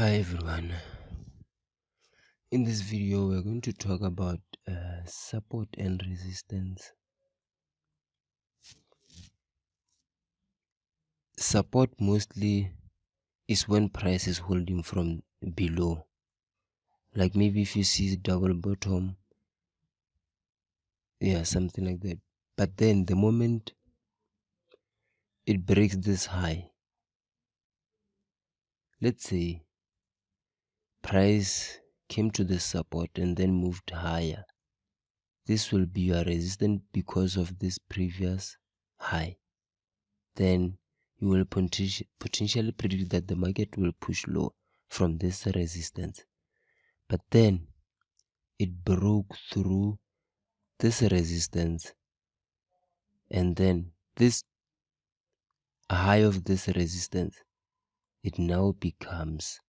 Hi everyone. In this video we're going to talk about support and resistance. Support mostly is when price is holding from below, like maybe if you see double bottom, yeah, something like that. But then the moment it breaks this high, let's say price came to the support and then moved higher, this will be your resistance because of this previous high. Then you will potentially predict that the market will push low from this resistance. But then it broke through this resistance, and then this high of this resistance, it now becomes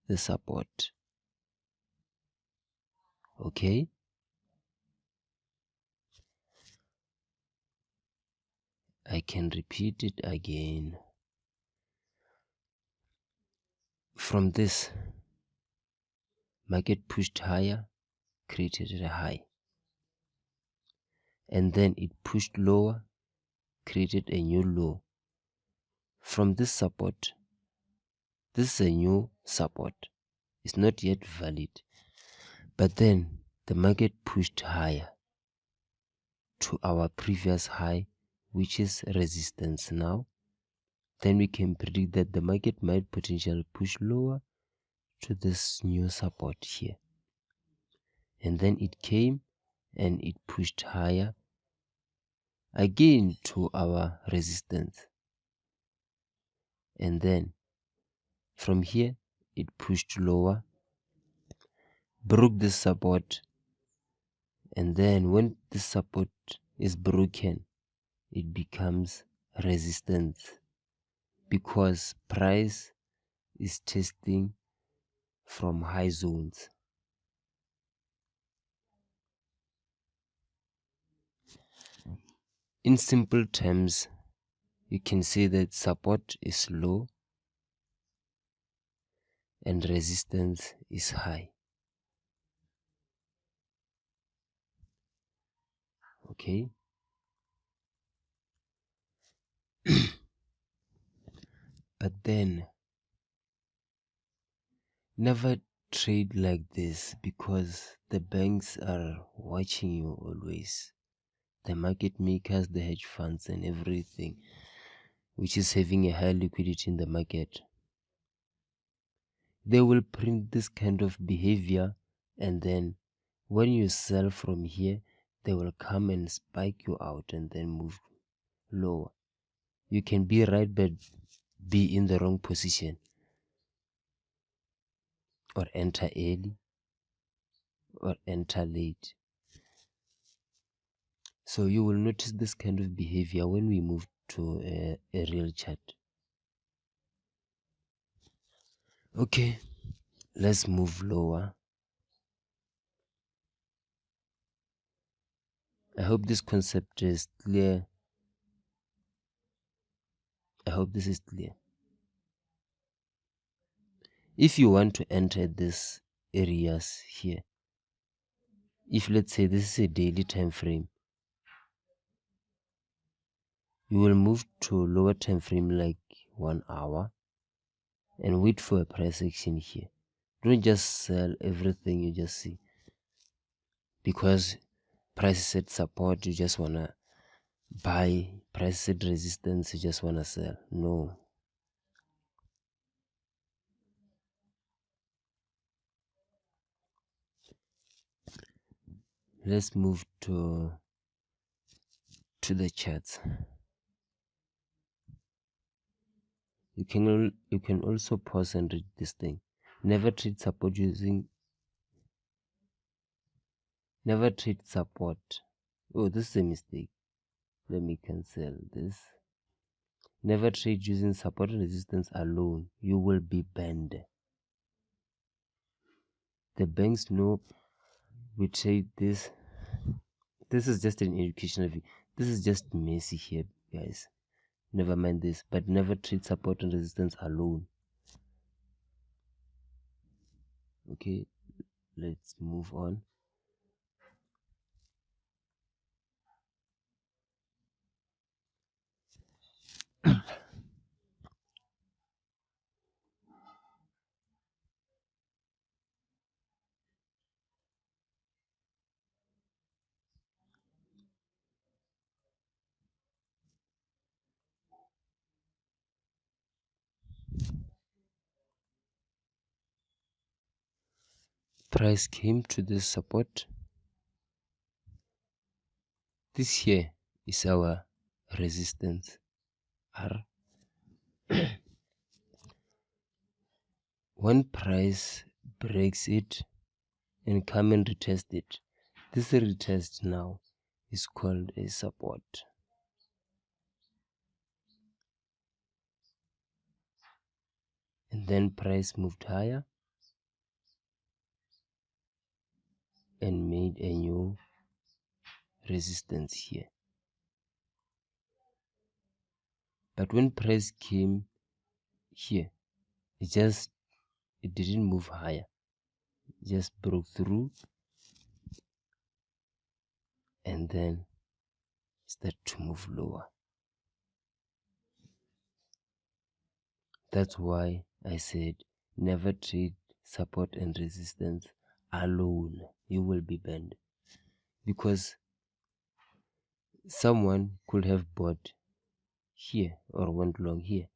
the support. Okay? I can repeat it again. From this, market pushed higher, created a high. And then it pushed lower, created a new low. From this support, this is a new support. It's not yet valid. But then the market pushed higher to our previous high, which is resistance now. Then we can predict that the market might potentially push lower to this new support here. And then it came and it pushed higher again to our resistance. And then from here it pushed lower, broke this support, and then when this support is broken, it becomes resistance because price is testing from high zones. In simple terms, you can say that support is low and resistance is high. Okay? But then never trade like this because the banks are watching you always. The market makers, the hedge funds and everything, which is having a high liquidity in the market. They will print this kind of behavior, and then when you sell from here, they will come and spike you out and then move lower. You can be right but be in the wrong position, or enter early or enter late. So you will notice this kind of behavior when we move to a real chart. Okay, let's move lower. I hope this concept is clear. I hope this is clear. If you want to enter these areas here, if let's say this is a daily time frame, you will move to lower time frame like 1 hour and wait for a price action here. Don't just sell everything you just see because price set support, you just wanna buy, price set resistance, you just wanna sell. No. Let's move to the charts. You can also pause and read this thing. Never trade support. Oh, this is a mistake. Let me cancel this. Never trade using support and resistance alone. You will be banned. The banks know we trade this. This is just an educational video. This is just messy here, guys. Never mind this, but never trade support and resistance alone. Okay, let's move on. Price came to this support. This here is our resistance R. When price breaks it and come and retest it, this retest now is called a support. And then price moved higher and made a new resistance here. But when price came here, it didn't move higher. It just broke through and then started to move lower. That's why I said never trade support and resistance alone. You will be banned. Because someone could have bought here or went long here.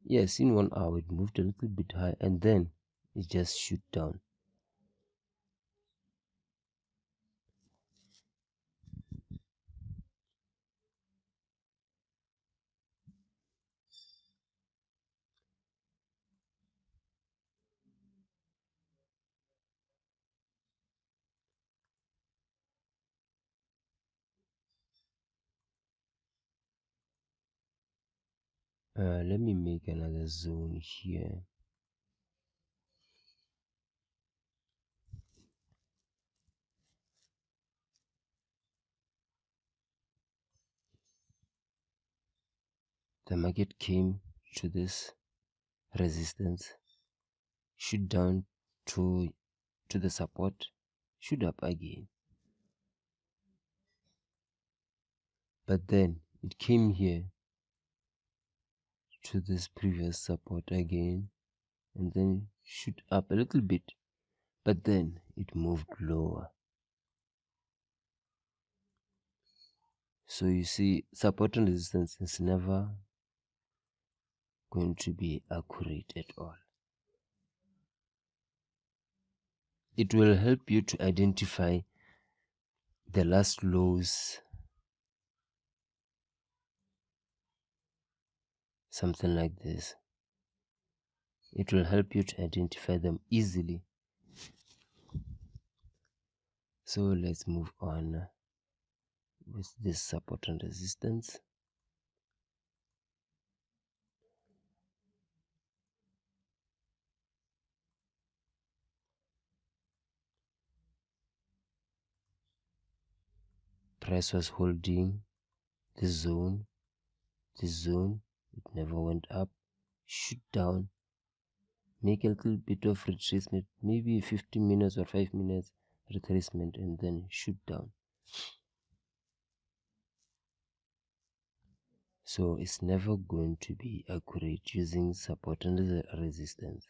Yes, in 1 hour it moved a little bit high and then it just shoot down. Let me make another zone here. The market came to this resistance, shoot down to the support, shoot up again. But then it came here to this previous support again and then shoot up a little bit, but then it moved lower. So you see, support and resistance is never going to be accurate at all. It will help you to identify the last lows, something like this. It will help you to identify them easily. So let's move on with this support and resistance. Price was holding this zone, it never went up, shoot down, make a little bit of retracement, maybe 15 minutes or 5 minutes retracement, and then shoot down. So it's never going to be accurate using support and resistance.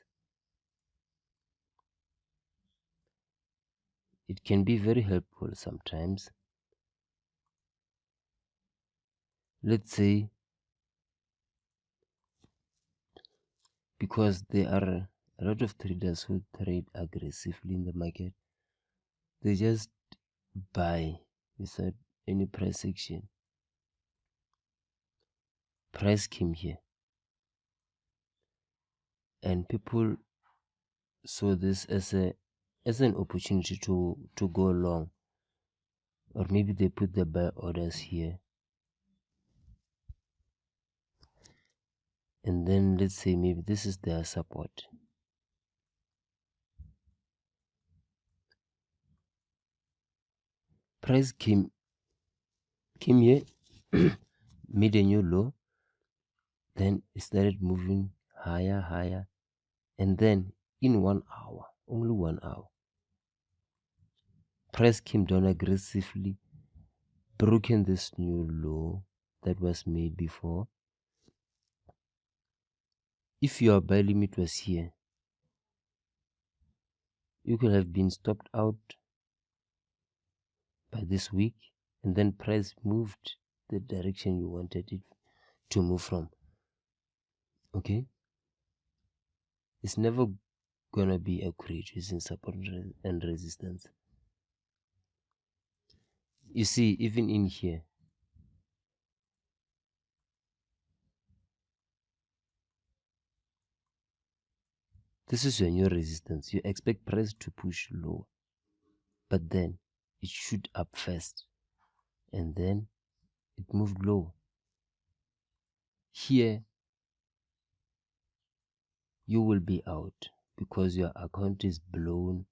It can be very helpful sometimes. Let's say, because there are a lot of traders who trade aggressively in the market, they just buy without any price action. Price came here and people saw this as an opportunity to go long, or maybe they put the buy orders here, and then let's say maybe this is their support. Price came here, made a new low, then it started moving higher, and then in 1 hour, only 1 hour. Price came down aggressively, broken this new low that was made before. If your buy limit was here, you could have been stopped out by this week, and then price moved the direction you wanted it to move from. Okay, it's never gonna be accurate using support and resistance. You see, even in here, this is your new resistance. You expect price to push lower, but then it shoot up first, and then it moved low. Here you will be out because your account is blown.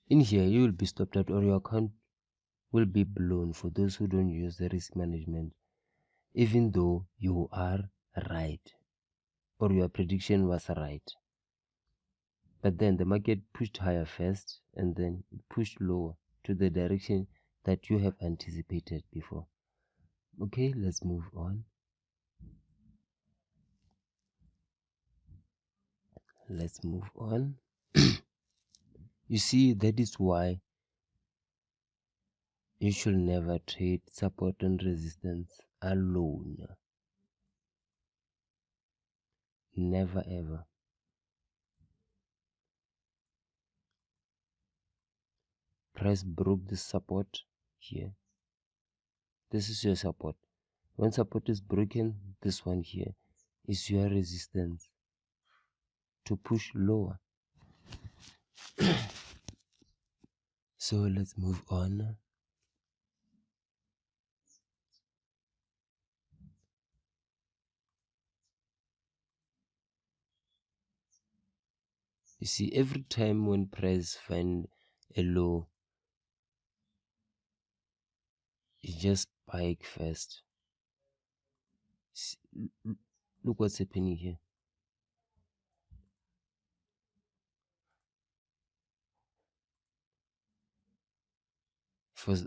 In here you will be stopped out, or your account will be blown for those who don't use the risk management, even though you are right or your prediction was right. But then the market pushed higher first, and then it pushed lower to the direction that you have anticipated before. Okay, let's move on. Let's move on. You see, that is why you should never trade support and resistance alone. Never ever. Price broke the support here. This is your support. When support is broken, this one here is your resistance to push lower. So let's move on. You see, every time when price find a low, it just spike first. See, look what's happening here.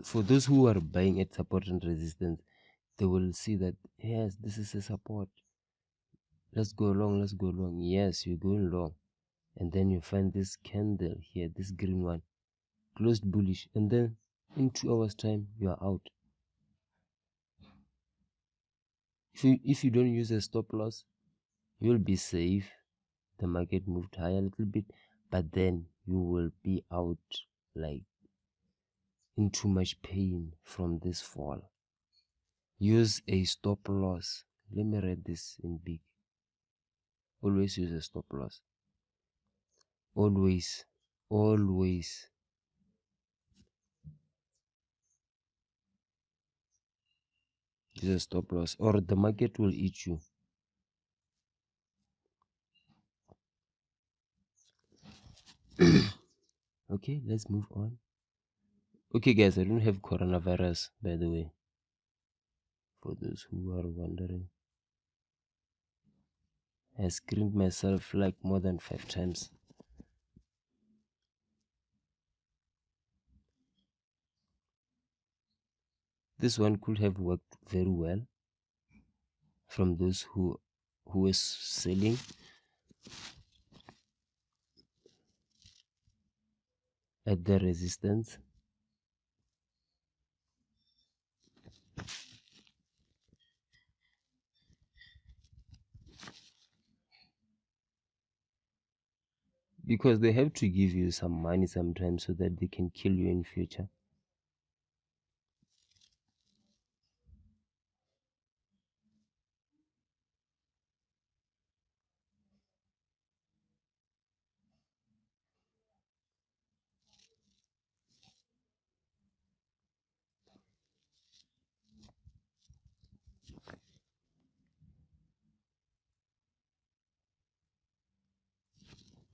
For those who are buying at support and resistance, they will see that, yes, this is a support. Let's go long, let's go long. Yes, you're going long. And then you find this candle here, this green one, closed bullish. And then in 2 hours time, you are out. If you don't use a stop loss, you'll be safe. The market moved higher a little bit, but then you will be out, like, in too much pain from this fall. Use a stop loss. Let me read this in big. Always use a stop loss. Always use a stop loss, or the market will eat you. Okay, let's move on. Okay guys, I don't have coronavirus, by the way, for those who are wondering. I screened myself like more than 5 times. This one could have worked very well from those who were selling. At the resistance. because they have to give you some money sometimes so that they can kill you in future.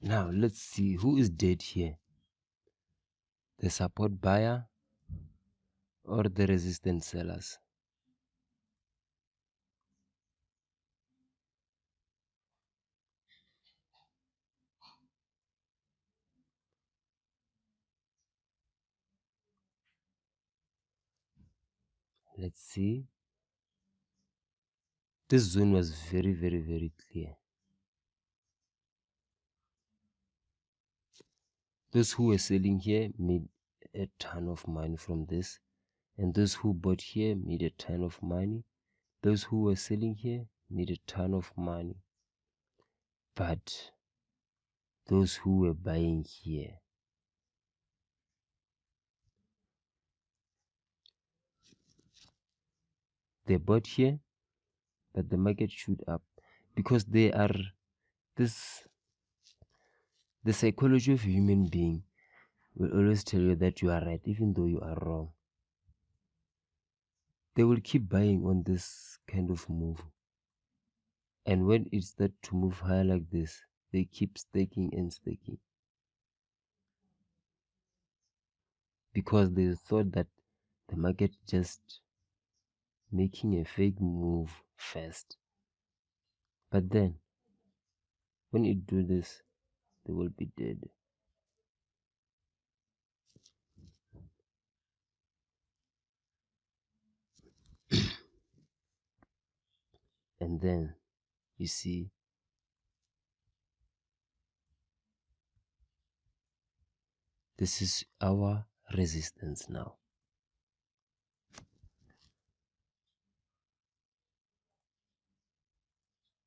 Now let's see who is dead here, the support buyer or the resistance sellers. Let's see. This zone was very, very, very clear. Those who were selling here made a ton of money from this, and those who bought here made a ton of money. Those who were selling here made a ton of money. But those who were buying here, they bought here, but the market shoot up because they are this. The psychology of a human being will always tell you that you are right, even though you are wrong. They will keep buying on this kind of move. And when it starts to move higher like this, they keep staking and staking. Because they thought that the market just making a fake move first. But then, when it do this, they will be dead. And then, you see, this is our resistance now.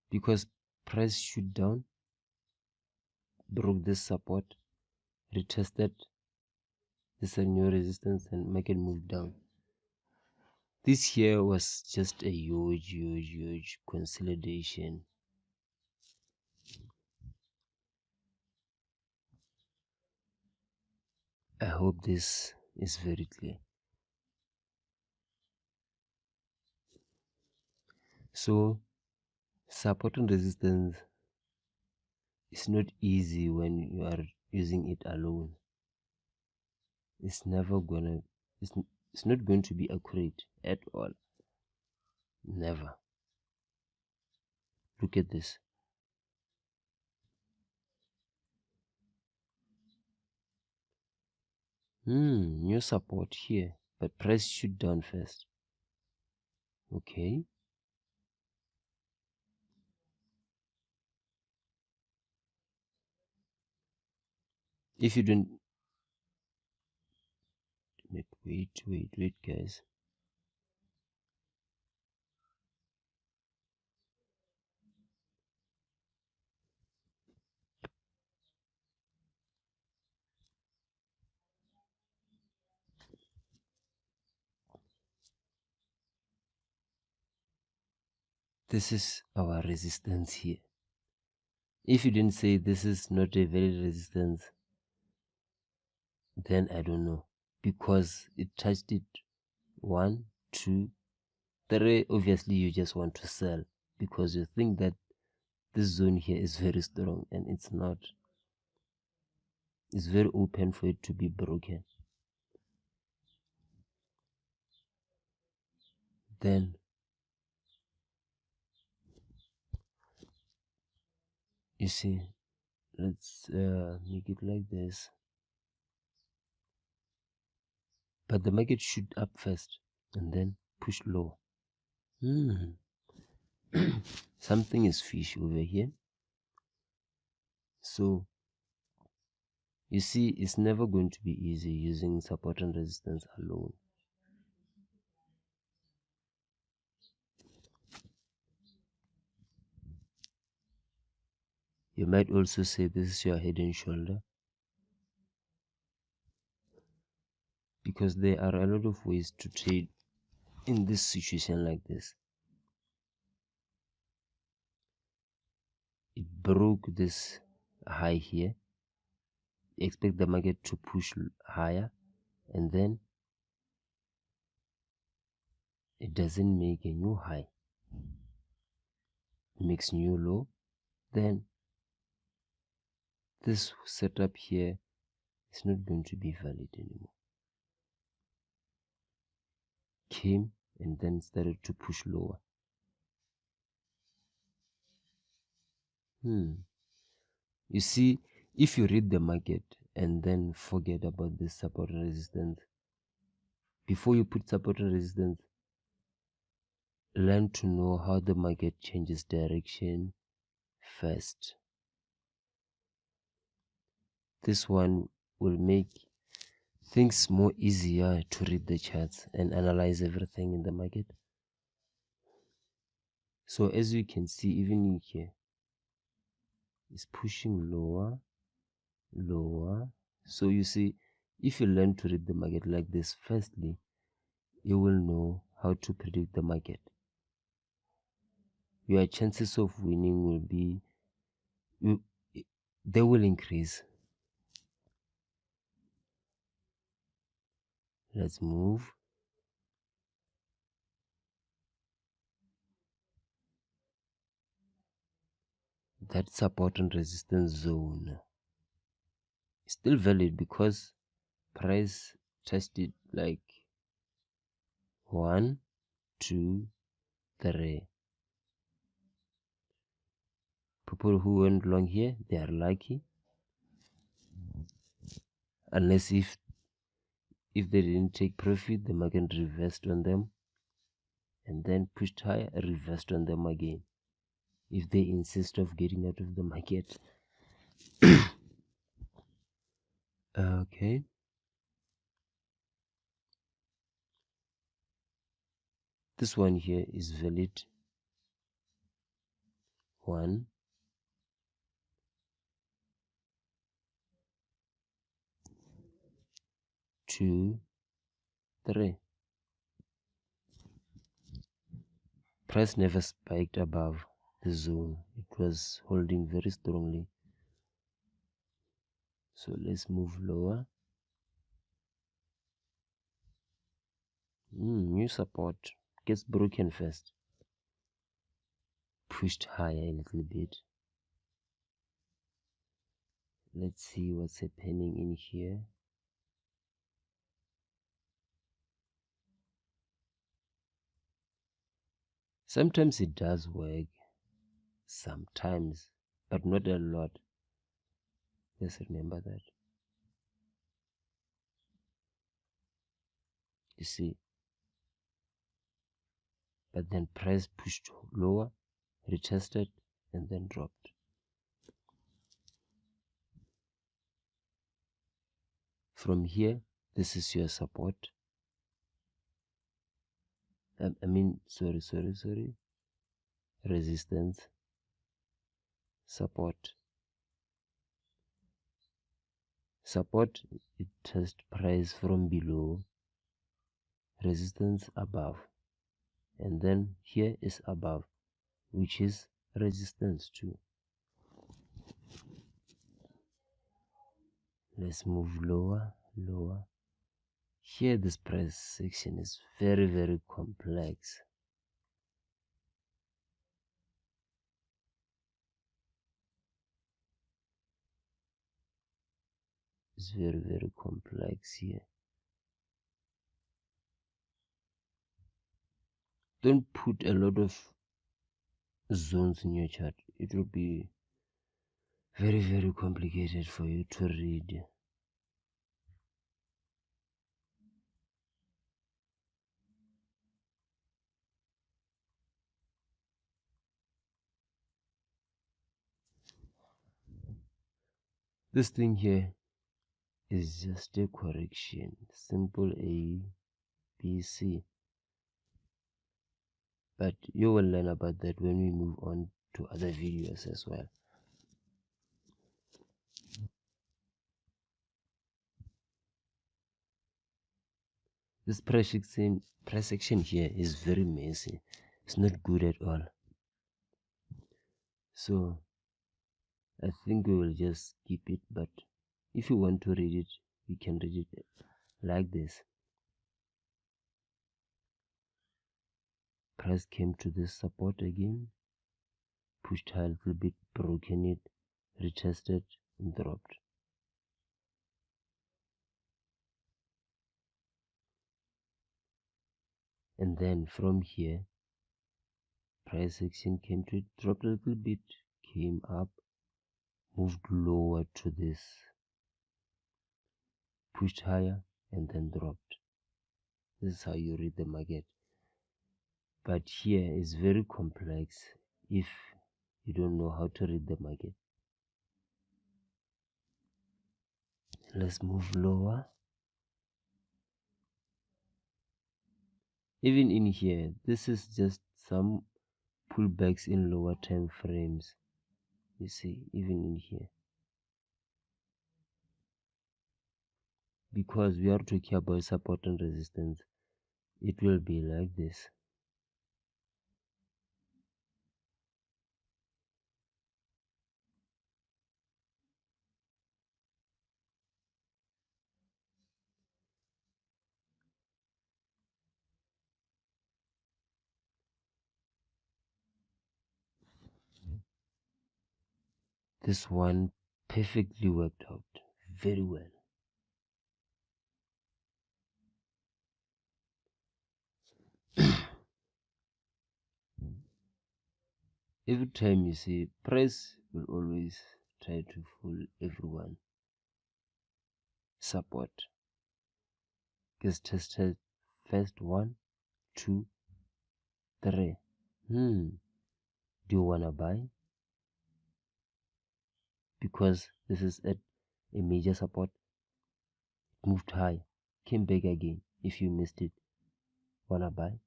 Because price shoot down, broke this support, retested this a new resistance, and market moved down. This here was just a huge consolidation. I hope this is very clear. So support and resistance is not easy when you are using it alone. It's never gonna it's not going to be accurate at all. Never. Look at this. New support here, but price shoot down first. Okay. If you don't wait guys. This is our resistance here. If you didn't say this is not a valid resistance, then I don't know, because it touched it 1, 2, 3. Obviously you just want to sell because you think that this zone here is very strong, and it's not. It's very open for it to be broken. Then you see, let's make it like this, but the market shoot up first and then push low. Something is fishy over here. So you see, it's never going to be easy using support and resistance alone. You might also say this is your head and shoulder, because there are a lot of ways to trade in this situation like this. It broke this high here. Expect the market to push higher, and then it doesn't make a new high, it makes new low. Then this setup here is not going to be valid anymore. Came and then started to push lower. You see, if you read the market and then forget about this support and resistance, before you put support and resistance, learn to know how the market changes direction first. This one will make things more easier to read the charts and analyze everything in the market. So as you can see, even in here, it's pushing lower. So you see, if you learn to read the market like this, firstly, you will know how to predict the market. Your chances of winning will be, they will increase. Let's move. That support and resistance zone is still valid because price tested like 1, 2, 3. People who went long here, they are lucky, unless if they didn't take profit, the market reversed on them and then pushed higher, reversed on them again, if they insist of getting out of the market. Okay, this one here is valid. 1, 2, 3. Price never spiked above the zone. It was holding very strongly. So let's move lower. New support gets broken first, pushed higher a little bit. Let's see what's happening in here. Sometimes it does work, sometimes, but not a lot. Just remember that. You see, but then price pushed lower, retested, and then dropped. From here, this is your support. Sorry. Resistance, support. Support, it tests price from below, resistance above, and then here is above, which is resistance too. Let's move lower. Here this price section is very, very complex. It's very, very complex here. Don't put a lot of zones in your chart. It will be very, very complicated for you to read. This thing here is just a correction. Simple A, B, C. But you will learn about that when we move on to other videos as well. This price action here is very messy. It's not good at all. So I think we will just skip it, but if you want to read it, you can read it like this. Price came to this support again, pushed high a little bit, broken it, retested, and dropped. And then from here, price action came to it, dropped a little bit, came up, moved lower to this, pushed higher, and then dropped. This is how you read the market. But here is very complex if you don't know how to read the market. Let's move lower. Even in here, this is just some pullbacks in lower time frames. You see, even in here, because we are talking about support and resistance, it will be like this. This one perfectly worked out very well. Every time you see, price will always try to fool everyone. Support gets tested first, 1, 2, 3. Do you wanna buy? Because this is at a major support, moved high, came back again. If you missed it, wanna buy?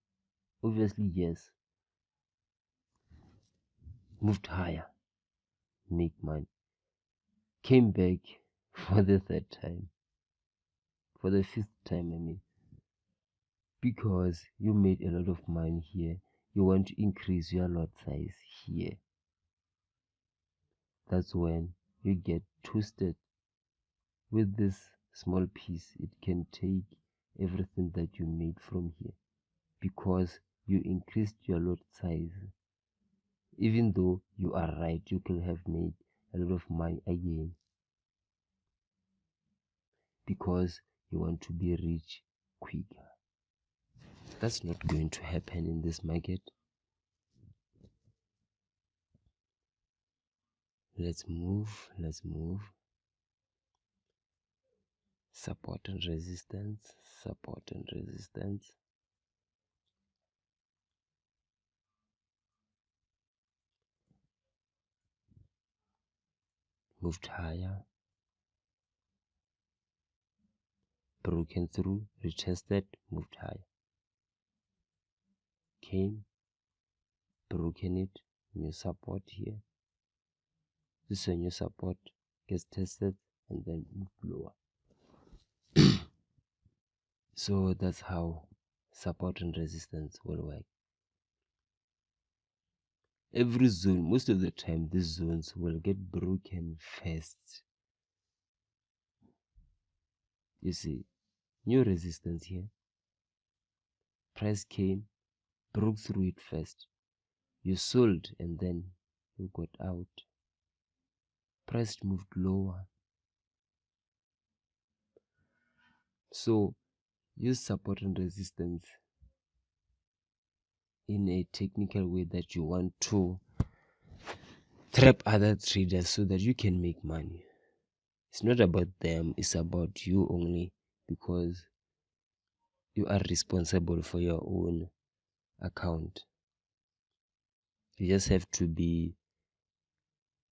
Obviously yes. Moved higher, make money. Came back for the third time, for the fifth time I mean, because you made a lot of money here. You want to increase your lot size here. That's when you get twisted. With this small piece, it can take everything that you made from here, because you increased your lot size. Even though you are right, you could have made a lot of money again, because you want to be rich quicker. That's not going to happen in this market. Let's move. Support and resistance, support and resistance. Moved higher, broken through, retested, moved higher. Came, broken it, new support here. This is a new support, gets tested, and then moved lower. So that's how support and resistance will work. Every zone, most of the time, these zones will get broken first. You see, new resistance here. Price came, broke through it first. You sold and then you got out. Price moved lower. So use support and resistance in a technical way that you want to trap other traders so that you can make money. It's not about them, it's about you only, because you are responsible for your own account. You just have to be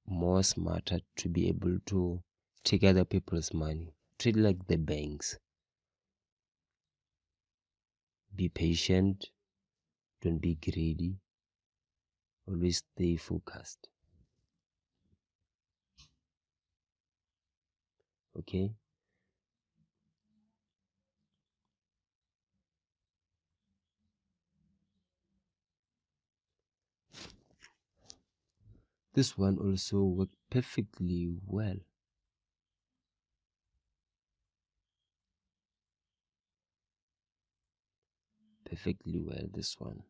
more smarter to be able to take other people's money. Treat like the banks. Be patient, don't be greedy, always stay focused. Okay? This one also worked perfectly well. Perfectly well, this one.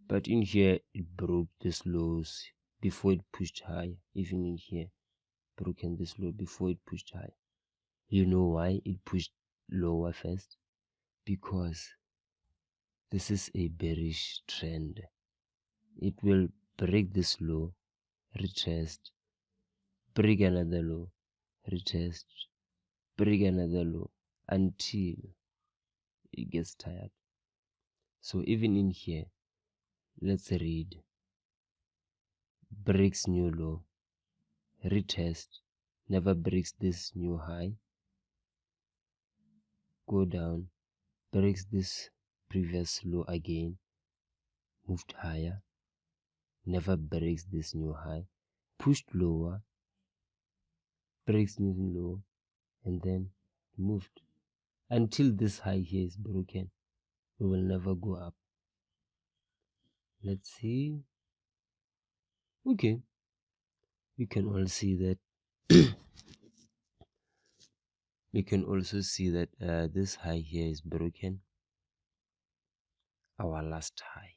But in here, it broke this lows before it pushed high. Even in here, broken this low before it pushed high. You know why it pushed lower first? Because this is a bearish trend. It will break this low, retest, break another low, retest, break another low until it gets tired. So even in here, let's read: breaks new low, retest, never breaks this new high, go down, breaks this previous low again, moved higher, never breaks this new high, pushed lower, breaks new low, and then moved until this high here is broken. We will never go up. Let's see. Okay, we can all see that. We can also see that this high here is broken, our last high.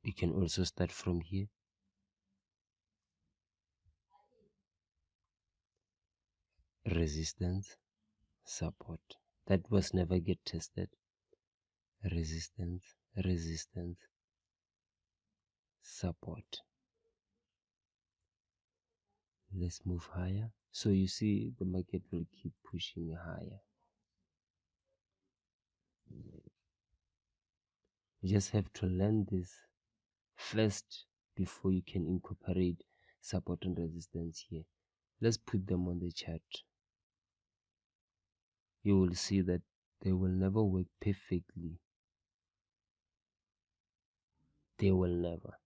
We can also start from here. Resistance, support. That was never get tested. Resistance, resistance, support. Let's move higher. So you see the market will keep pushing higher. You just have to learn this first before you can incorporate support and resistance here. Let's put them on the chart. You will see that they will never work perfectly. They will never.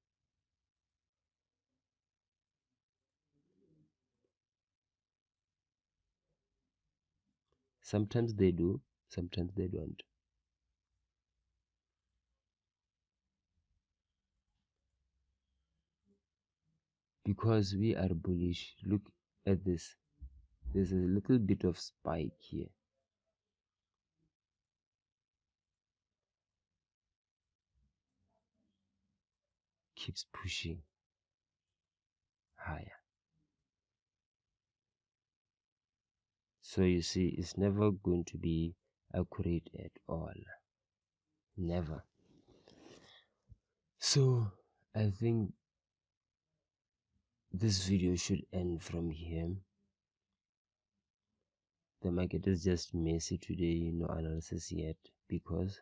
Sometimes they do, sometimes they don't. Because we are bullish, look at this. There's a little bit of spike here. Keeps pushing higher. So you see, it's never going to be accurate at all. Never. So I think this video should end from here. The market is just messy today, no analysis yet, because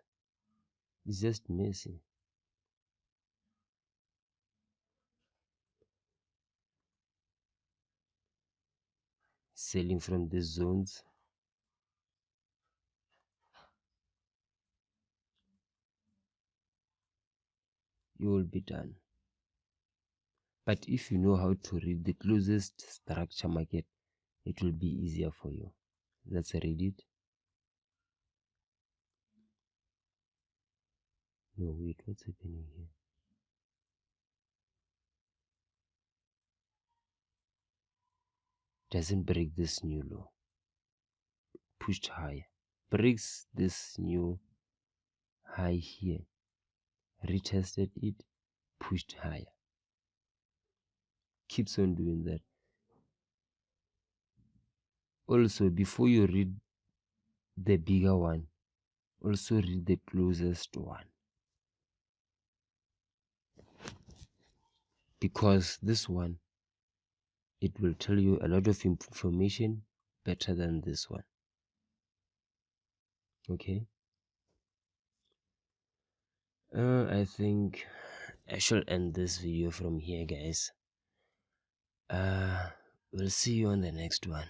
it's just messy. Selling from these zones, you will be done. But if you know how to read the closest structure market, it will be easier for you. Let's read it. No, wait, what's happening here? Doesn't break this new low. Pushed higher. Breaks this new high here. Retested it, pushed higher. Keeps on doing that. Also, before you read the bigger one, also read the closest one. Because this one, it will tell you a lot of information better than this one. Okay. I think I should end this video from here, guys. We'll see you on the next one.